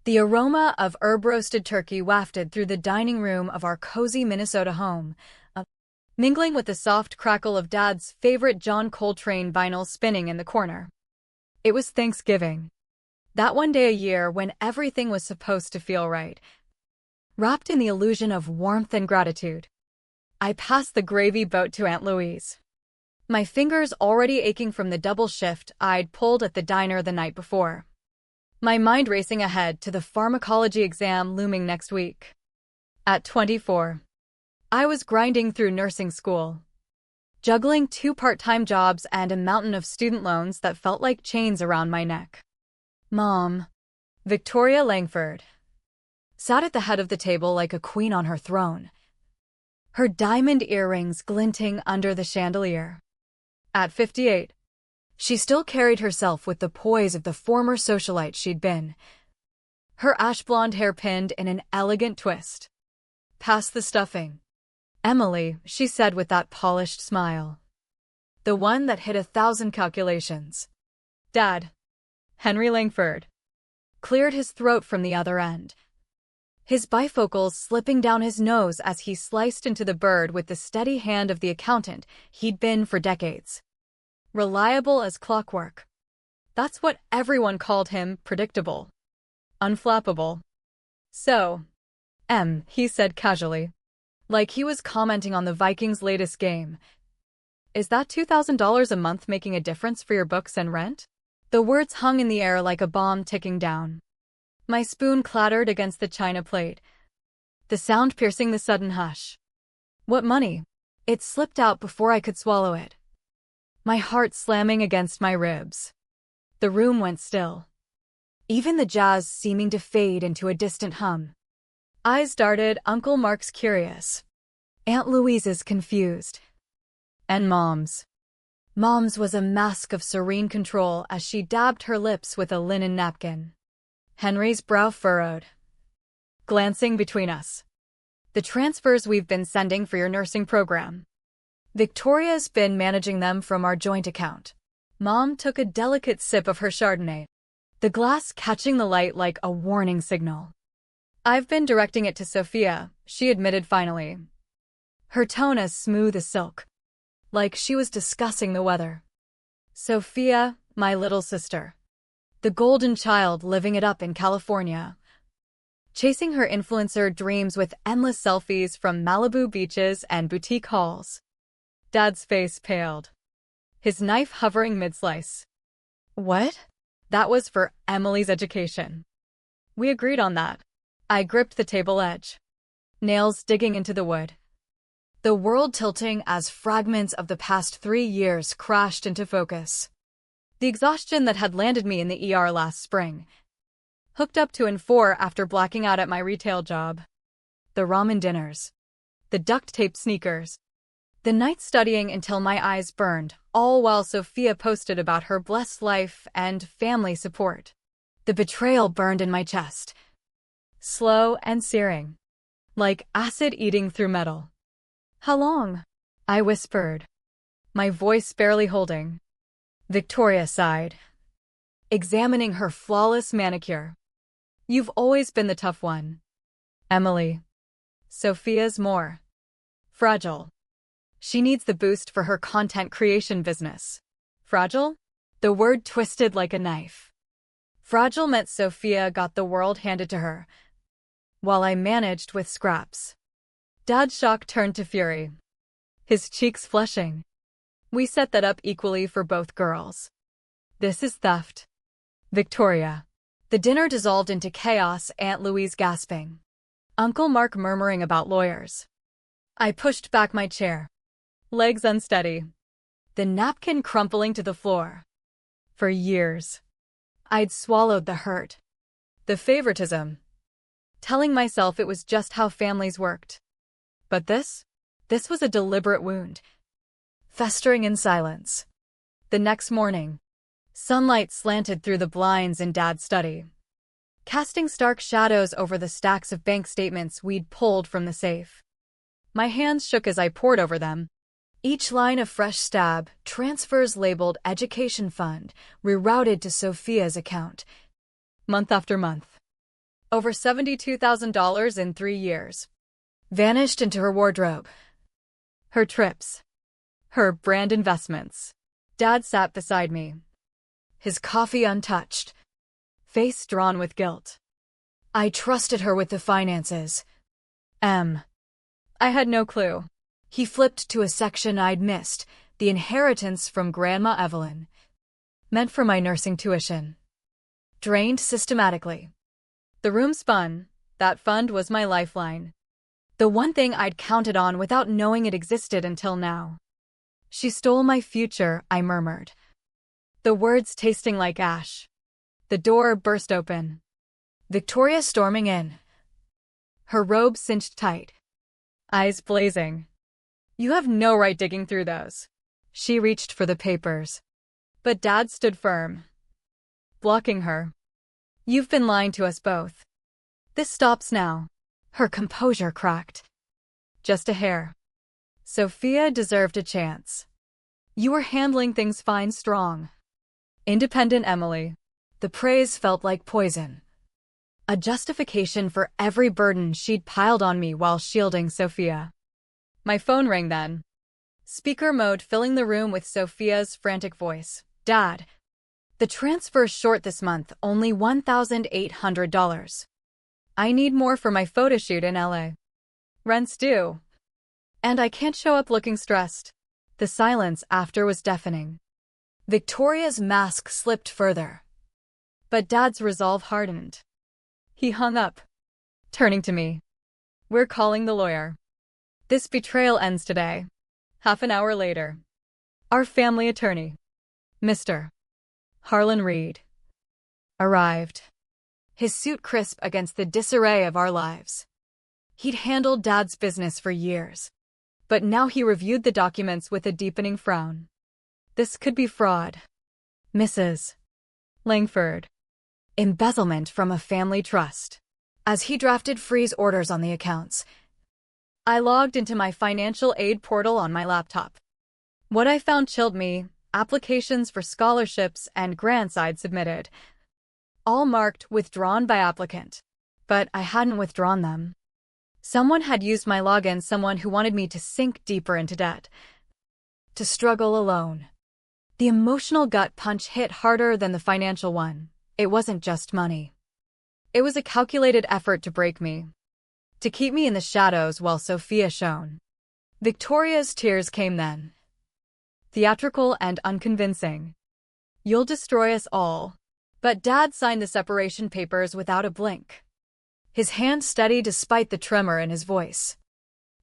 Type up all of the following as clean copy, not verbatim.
The aroma of herb-roasted turkey wafted through the dining room of our cozy Minnesota home, mingling with the soft crackle of Dad's favorite John Coltrane vinyl spinning in the corner. It was Thanksgiving. That one day a year when everything was supposed to feel right, wrapped in the illusion of warmth and gratitude. I passed the gravy boat to Aunt Louise, my fingers already aching from the double shift I'd pulled at the diner the night before, my mind racing ahead to the pharmacology exam looming next week. At 24, I was grinding through nursing school, juggling 2 part-time jobs and a mountain of student loans that felt like chains around my neck. Mom, Victoria Langford, sat at the head of the table like a queen on her throne, her diamond earrings glinting under the chandelier. At 58, she still carried herself with the poise of the former socialite she'd been, her ash-blonde hair pinned in an elegant twist. "Pass the stuffing, Emily," she said with that polished smile, the one that hit 1,000 calculations. Dad, Henry Langford, cleared his throat from the other end, his bifocals slipping down his nose as he sliced into the bird with the steady hand of the accountant he'd been for decades. Reliable as clockwork. That's what everyone called him, predictable. Unflappable. "So, he said casually, like he was commenting on the Vikings' latest game, "is that $2,000 a month making a difference for your books and rent?" The words hung in the air like a bomb ticking down. My spoon clattered against the china plate, the sound piercing the sudden hush. "What money?" It slipped out before I could swallow it, my heart slamming against my ribs. The room went still, even the jazz seeming to fade into a distant hum. Eyes darted, Uncle Mark's curious, Aunt Louise's confused, and Mom's. Mom's was a mask of serene control as she dabbed her lips with a linen napkin. Henry's brow furrowed, glancing between us. "The transfers we've been sending for your nursing program. Victoria's been managing them from our joint account." Mom took a delicate sip of her Chardonnay, the glass catching the light like a warning signal. "I've been directing it to Sophia," she admitted finally, her tone as smooth as silk, like she was discussing the weather. "Sophia, my little sister. The golden child living it up in California, chasing her influencer dreams with endless selfies from Malibu beaches and boutique halls." Dad's face paled, his knife hovering mid-slice. "What?" "That was for Emily's education. We agreed on that." I gripped the table edge, nails digging into the wood, the world tilting as fragments of the past 3 years crashed into focus. The exhaustion that had landed me in the ER last spring, hooked up to N4 after blacking out at my retail job. The ramen dinners, the duct-tape sneakers, the nights studying until my eyes burned, all while Sophia posted about her blessed life and family support. The betrayal burned in my chest, slow and searing, like acid eating through metal. "How long?" I whispered, my voice barely holding. Victoria sighed, examining her flawless manicure. "You've always been the tough one, Emily. Sophia's more fragile. She needs the boost for her content creation business." Fragile? The word twisted like a knife. Fragile meant Sophia got the world handed to her, while I managed with scraps. Dad's shock turned to fury, his cheeks flushing. "We set that up equally for both girls. This is theft." "Victoria." The dinner dissolved into chaos, Aunt Louise gasping, Uncle Mark murmuring about lawyers. I pushed back my chair, legs unsteady, the napkin crumpling to the floor. For years, I'd swallowed the hurt, the favoritism, telling myself it was just how families worked. But this was a deliberate wound, festering in silence. The next morning, sunlight slanted through the blinds in Dad's study, casting stark shadows over the stacks of bank statements we'd pulled from the safe. My hands shook as I pored over them, each line a fresh stab, transfers labeled Education Fund, rerouted to Sophia's account. Month after month, Over $72,000 in 3 years. Vanished into her wardrobe. Her trips. Her brand investments. Dad sat beside me. His coffee untouched. Face drawn with guilt. I trusted her with the finances. I had no clue. He flipped to a section I'd missed, the inheritance from Grandma Evelyn. Meant for my nursing tuition. Drained systematically. The room spun. That fund was my lifeline. The one thing I'd counted on without knowing it existed until now. She stole my future, I murmured. The words tasting like ash. The door burst open. Victoria storming in. Her robe cinched tight. Eyes blazing. You have no right digging through those. She reached for the papers. But Dad stood firm. Blocking her. You've been lying to us both. This stops now. Her composure cracked. Just a hair. Sophia deserved a chance. You were handling things fine, strong. Independent Emily. The praise felt like poison. A justification for every burden she'd piled on me while shielding Sophia. My phone rang then. Speaker mode filling the room with Sophia's frantic voice. Dad. The transfer's short this month, only $1,800. I need more for my photo shoot in LA. Rent's due. And I can't show up looking stressed. The silence after was deafening. Victoria's mask slipped further. But Dad's resolve hardened. He hung up, turning to me. We're calling the lawyer. This betrayal ends today. Half an hour later. Our family attorney, Mr. Harlan Reed, arrived. His suit crisp against the disarray of our lives. He'd handled Dad's business for years. But now he reviewed the documents with a deepening frown. This could be fraud. Mrs. Langford. Embezzlement from a family trust. As he drafted freeze orders on the accounts, I logged into my financial aid portal on my laptop. What I found chilled me, applications for scholarships and grants I'd submitted. All marked withdrawn by applicant. But I hadn't withdrawn them. Someone had used my login, someone who wanted me to sink deeper into debt. To struggle alone. The emotional gut punch hit harder than the financial one. It wasn't just money. It was a calculated effort to break me. To keep me in the shadows while Sophia shone. Victoria's tears came then. Theatrical and unconvincing. You'll destroy us all. But Dad signed the separation papers without a blink. His hand steady despite the tremor in his voice.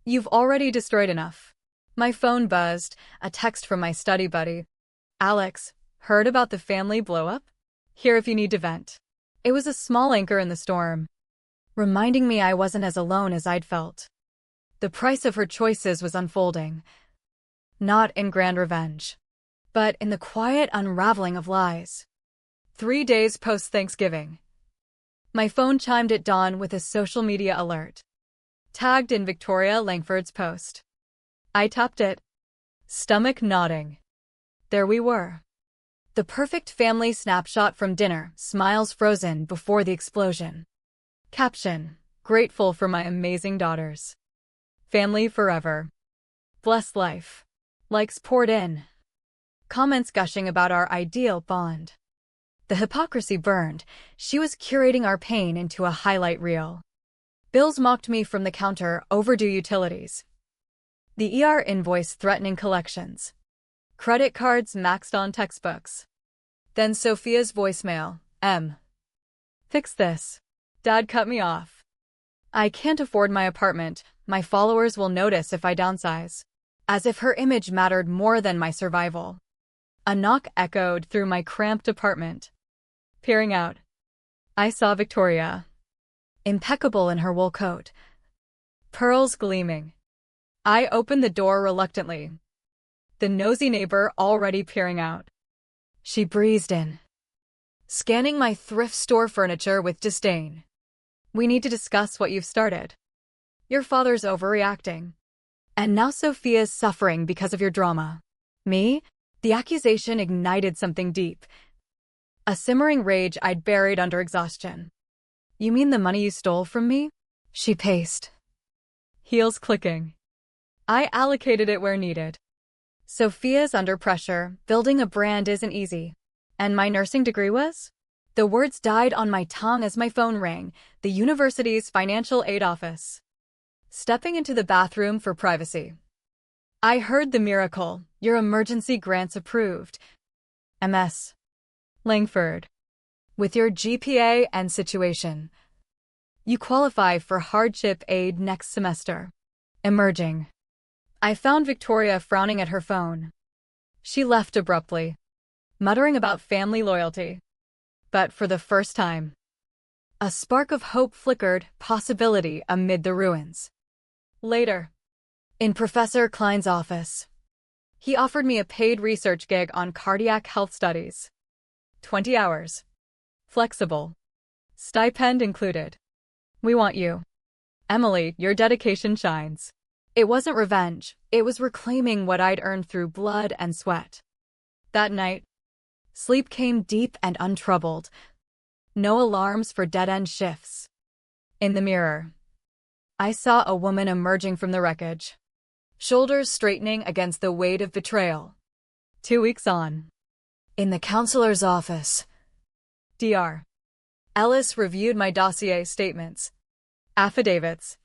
You've already destroyed enough. My phone buzzed, a text from my study buddy. Alex, heard about the family blow-up? Here if you need to vent. It was a small anchor in the storm, reminding me I wasn't as alone as I'd felt. The price of her choices was unfolding. Not in grand revenge, but in the quiet unraveling of lies. 3 days post-Thanksgiving. My phone chimed at dawn with a social media alert. Tagged in Victoria Langford's post. I tapped it, stomach nodding. There we were. The perfect family snapshot from dinner, smiles frozen before the explosion. Caption, grateful for my amazing daughters. Family forever. Blessed life. Likes poured in. Comments gushing about our ideal bond. The hypocrisy burned. She was curating our pain into a highlight reel. Bills mocked me from the counter, overdue utilities. The ER invoice threatening collections. Credit cards maxed on textbooks. Then Sophia's voicemail, Fix this. Dad cut me off. I can't afford my apartment. My followers will notice if I downsize. As if her image mattered more than my survival. A knock echoed through my cramped apartment. Peering out, I saw Victoria. Impeccable in her wool coat. Pearls gleaming. I opened the door reluctantly. The nosy neighbor already peering out. She breezed in, scanning my thrift store furniture with disdain. We need to discuss what you've started. Your father's overreacting. And now Sophia's suffering because of your drama. Me? The accusation ignited something deep. A simmering rage I'd buried under exhaustion. You mean the money you stole from me? She paced, heels clicking. I allocated it where needed. Sophia's under pressure. Building a brand isn't easy. And my nursing degree was? The words died on my tongue as my phone rang. The university's financial aid office. Stepping into the bathroom for privacy. I heard the miracle. Your emergency grants approved. MS. Langford. With your GPA and situation, you qualify for hardship aid next semester. Emerging. I found Victoria frowning at her phone. She left abruptly, muttering about family loyalty. But for the first time, a spark of hope flickered, possibility amid the ruins. Later, in Professor Klein's office, he offered me a paid research gig on cardiac health studies. 20 hours. Flexible. Stipend included. We want you. Emily, your dedication shines. It wasn't revenge, it was reclaiming what I'd earned through blood and sweat. That night, sleep came deep and untroubled. No alarms for dead-end shifts. In the mirror, I saw a woman emerging from the wreckage, shoulders straightening against the weight of betrayal. 2 weeks on. In the counselor's office. Dr. Ellis reviewed my dossier statements, affidavits,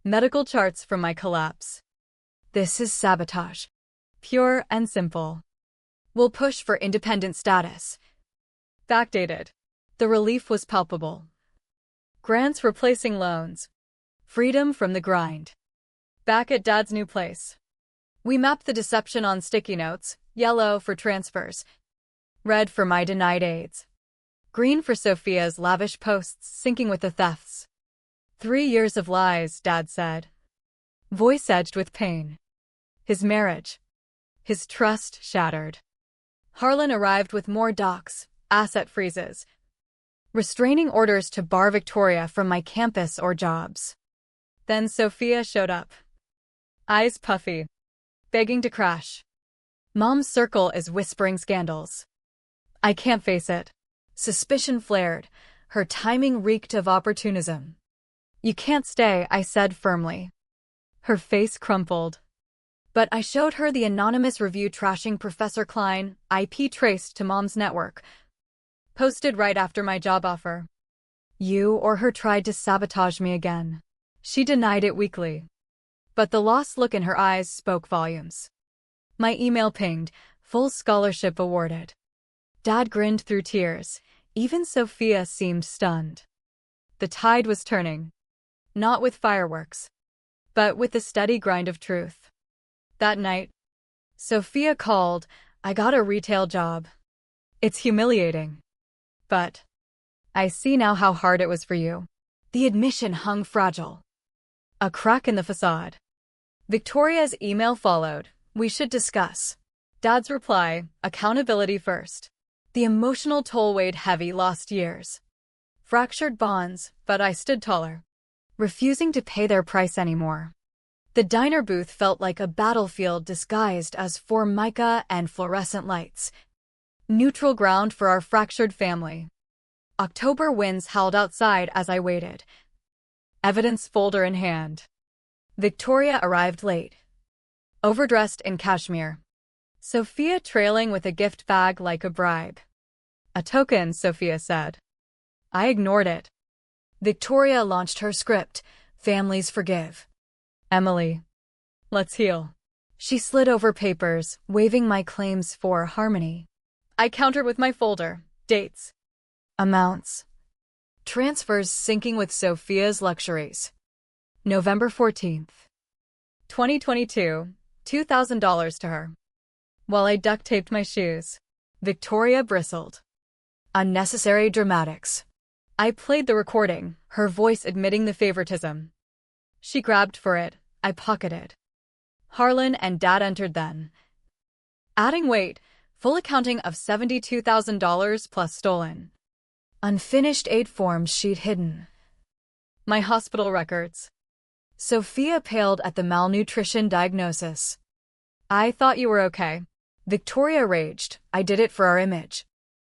medical charts from my collapse. This is sabotage. Pure and simple. We'll push for independent status. Backdated. The relief was palpable. Grants replacing loans. Freedom from the grind. Back at Dad's new place. We mapped the deception on sticky notes, yellow for transfers, red for my denied aids, green for Sophia's lavish posts syncing with the thefts. 3 years of lies, Dad said, voice edged with pain. His marriage. His trust shattered. Harlan arrived with more docs, asset freezes, restraining orders to bar Victoria from my campus or jobs. Then Sophia showed up. Eyes puffy, begging to crash. Mom's circle is whispering scandals. I can't face it. Suspicion flared. Her timing reeked of opportunism. You can't stay, I said firmly. Her face crumpled. But I showed her the anonymous review trashing Professor Klein, IP traced to Mom's network. Posted right after my job offer. You or her tried to sabotage me again. She denied it weakly. But the lost look in her eyes spoke volumes. My email pinged, full scholarship awarded. Dad grinned through tears. Even Sophia seemed stunned. The tide was turning. Not with fireworks, but with the steady grind of truth. That night, Sophia called. I got a retail job. It's humiliating. But I see now how hard it was for you. The admission hung fragile. A crack in the facade. Victoria's email followed. We should discuss. Dad's reply, accountability first. The emotional toll weighed heavy. Lost years. Fractured bonds, but I stood taller, refusing to pay their price anymore. The diner booth felt like a battlefield disguised as formica and fluorescent lights. Neutral ground for our fractured family. October winds howled outside as I waited. Evidence folder in hand. Victoria arrived late. Overdressed in cashmere. Sophia trailing with a gift bag like a bribe. A token, Sophia said. I ignored it. Victoria launched her script, Families Forgive. Emily. Let's heal. She slid over papers, waving my claims for harmony. I countered with my folder, dates, amounts, transfers syncing with Sophia's luxuries. November 14th. 2022, $2,000 to her. While I duct taped my shoes, Victoria bristled. Unnecessary dramatics. I played the recording, her voice admitting the favoritism. She grabbed for it, I pocketed. Harlan and Dad entered then. Adding weight, full accounting of $72,000 plus stolen. Unfinished aid forms she'd hidden. My hospital records. Sophia paled at the malnutrition diagnosis. I thought you were okay. Victoria raged. I did it for our image.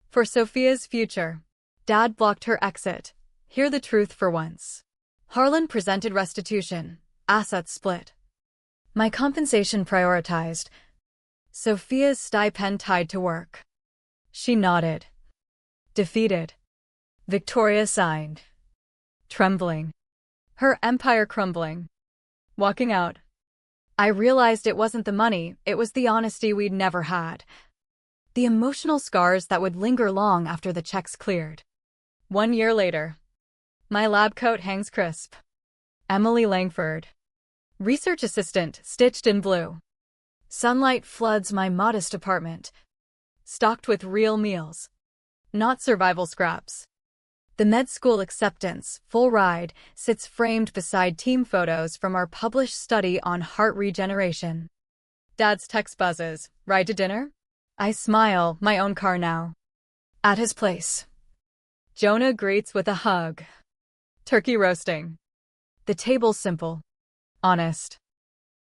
For Sophia's future. Dad blocked her exit, Hear the truth for once. Harlan presented restitution. Assets split. My compensation prioritized. Sophia's stipend tied to work. She nodded. Defeated. Victoria signed. Trembling. Her empire crumbling. Walking out. I realized it wasn't the money, it was the honesty we'd never had. The emotional scars that would linger long after the checks cleared. 1 year later. My lab coat hangs crisp. Emily Langford. Research assistant, stitched in blue. Sunlight floods my modest apartment. Stocked with real meals. Not survival scraps. The med school acceptance, full ride, sits framed beside team photos from our published study on heart regeneration. Dad's text buzzes. Ride to dinner? I smile, my own car now. At his place. Jonah greets with a hug. Turkey roasting. The table's simple. Honest.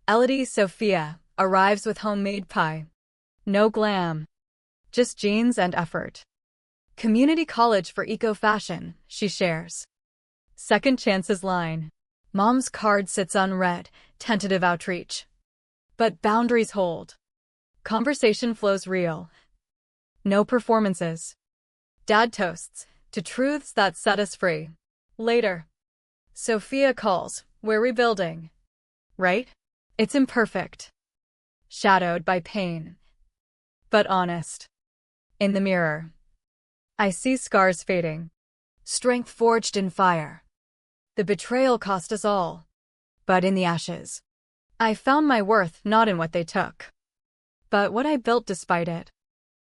Elodie Sophia arrives with homemade pie. No glam. Just jeans and effort. Community college for eco-fashion, she shares. Second chances line. Mom's card sits unread, tentative outreach. But boundaries hold. Conversation flows real. No performances. Dad toasts to truths that set us free. Later. Sophia calls, we're rebuilding. Right? It's imperfect. Shadowed by pain. But honest. In the mirror. I see scars fading. Strength forged in fire. The betrayal cost us all. But in the ashes. I found my worth not in what they took. But what I built despite it.